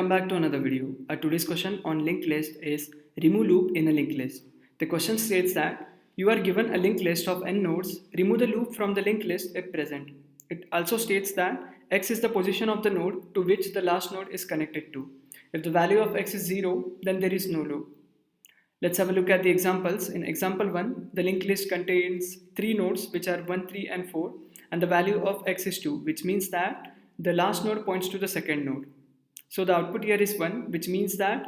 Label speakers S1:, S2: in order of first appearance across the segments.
S1: Welcome back to another video. Our today's question on linked list is remove loop in a linked list. The question states that you are given a linked list of n nodes, remove the loop from the linked list if present. It also states that x is the position of the node to which the last node is connected to. If the value of x is 0, then there is no loop. Let's have a look at the examples. In example 1, the linked list contains 3 nodes which are 1, 3 and 4 and the value of x is 2, which means that the last node points to the second node. So the output here is 1, which means that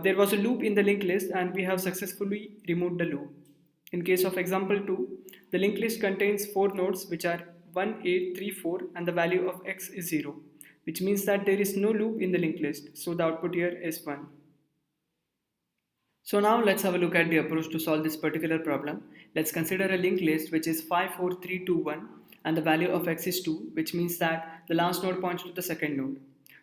S1: there was a loop in the linked list and we have successfully removed the loop. In case of example 2, the linked list contains 4 nodes which are 1, 8, 3, 4 and the value of x is 0, which means that there is no loop in the linked list. So the output here is 1. So now let's have a look at the approach to solve this particular problem. Let's consider a linked list which is 5, 4, 3, 2, 1 and the value of x is 2, which means that the last node points to the second node.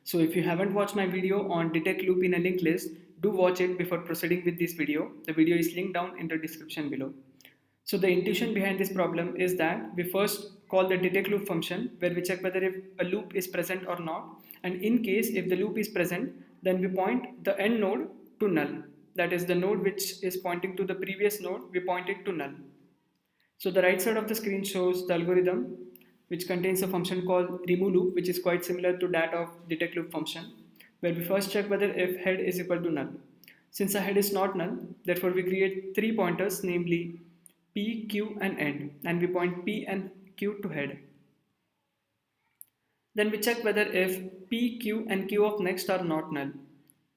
S1: So if you haven't watched my video on detect loop in a linked list, do watch it before proceeding with this video. The video is linked down in the description below. So the intuition behind this problem is that we first call the detect loop function where we check whether if a loop is present or not, and in case if the loop is present, then we point the end node to null. That is the node which is pointing to the previous node, we point it to null. So the right side of the screen shows the algorithm which contains a function called remove loop, which is quite similar to that of detect loop function, where we first check whether if head is equal to null. Since the head is not null, therefore we create 3 pointers, namely p, q and end, and we point p and q to head. Then we check whether if p, q and q of next are not null.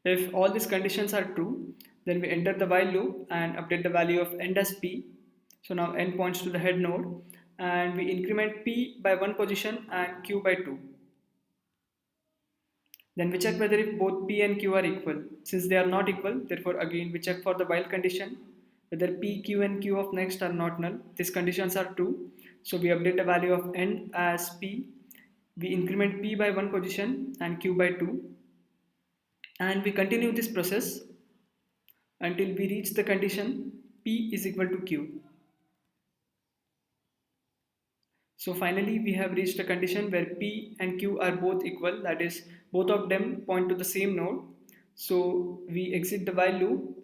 S1: If all these conditions are true, then we enter the while loop and update the value of end as p. So now end points to the head node and we increment p by 1 position and q by 2. Then we check whether if both p and q are equal. Since they are not equal, therefore again we check for the while condition whether p, q and q of next are not null. These conditions are true. So we update the value of end as p. We increment p by 1 position and q by 2. And we continue this process until we reach the condition p is equal to q. So finally we have reached a condition where p and q are both equal, that is both of them point to the same node. So we exit the while loop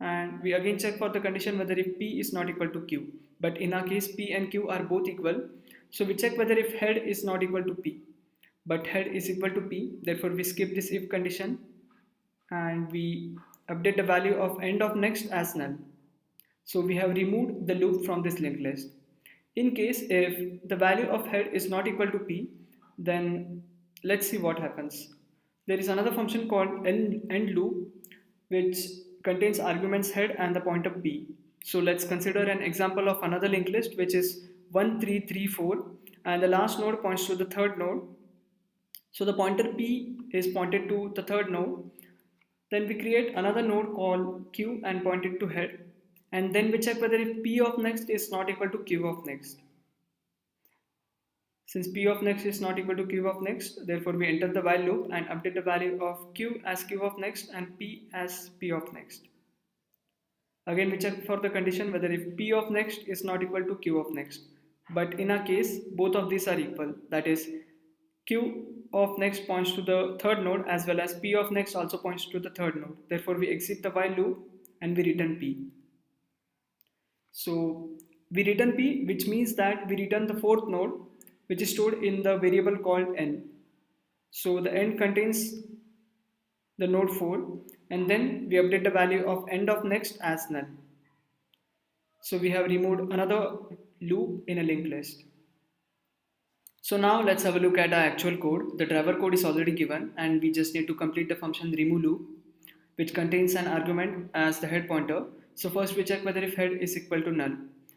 S1: and we again check for the condition whether if p is not equal to q. But in our case p and q are both equal, so we check whether if head is not equal to p, but head is equal to p, therefore we skip this if condition and we update the value of end of next as null. So we have removed the loop from this linked list. In case if the value of head is not equal to p, then let's see what happens. There is another function called end loop which contains arguments head and the pointer p. So let's consider an example of another linked list which is 1, 3, 3, 4 and the last node points to the third node. So the pointer p is pointed to the third node. Then we create another node called q and point it to head. And then we check whether if p of next is not equal to q of next. Since p of next is not equal to q of next, therefore we enter the while loop and update the value of q as q of next and p as p of next. Again we check for the condition whether if p of next is not equal to q of next. But in our case, both of these are equal. That is, q of next points to the third node as well as p of next also points to the third node. Therefore we exit the while loop and we return p. So we return p, which means that we return the fourth node which is stored in the variable called n. So the n contains the node 4 and then we update the value of end of next as null. So we have removed another loop in a linked list. So now let's have a look at our actual code. The driver code is already given and we just need to complete the function remove loop, which contains an argument as the head pointer. So first we check whether if head is equal to null.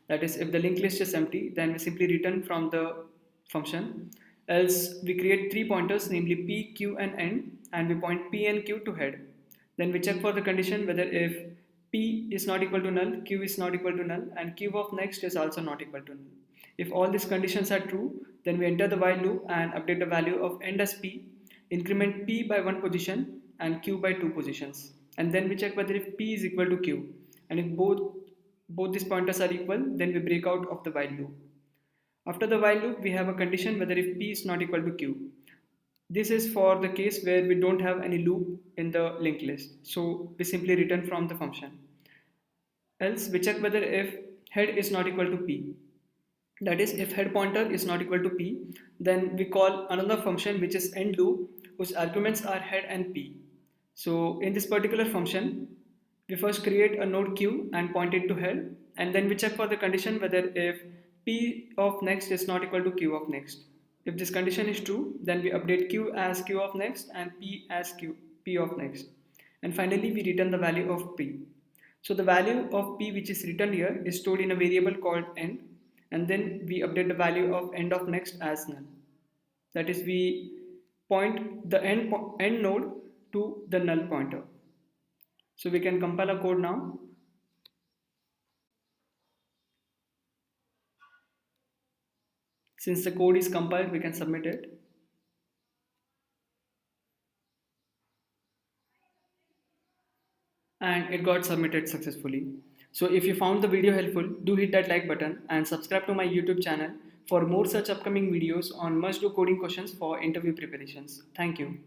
S1: That is, if the linked list is empty, then we simply return from the function. Else we create 3 pointers, namely p, q and n, and we point p and q to head. Then we check for the condition whether if p is not equal to null, q is not equal to null, and q of next is also not equal to null. If all these conditions are true, then we enter the while loop and update the value of end as p, increment p by 1 position and q by 2 positions. And then we check whether if p is equal to q. And if both these pointers are equal, then we break out of the while loop. After the while loop, we have a condition whether if p is not equal to q. This is for the case where we don't have any loop in the linked list. So we simply return from the function. Else we check whether if head is not equal to p. That is, if head pointer is not equal to p, then we call another function which is end loop, whose arguments are head and p. So in this particular function, we first create a node q and point it to head, and then we check for the condition whether if p of next is not equal to q of next. If this condition is true, then we update q as q of next and p as p of next. And finally, we return the value of p. So the value of p which is written here is stored in a variable called end, and then we update the value of end of next as null. That is, we point the end node to the null pointer. So we can compile our code now. Since the code is compiled, we can submit it. And it got submitted successfully. So if you found the video helpful, do hit that like button and subscribe to my YouTube channel for more such upcoming videos on must do coding questions for interview preparations. Thank you.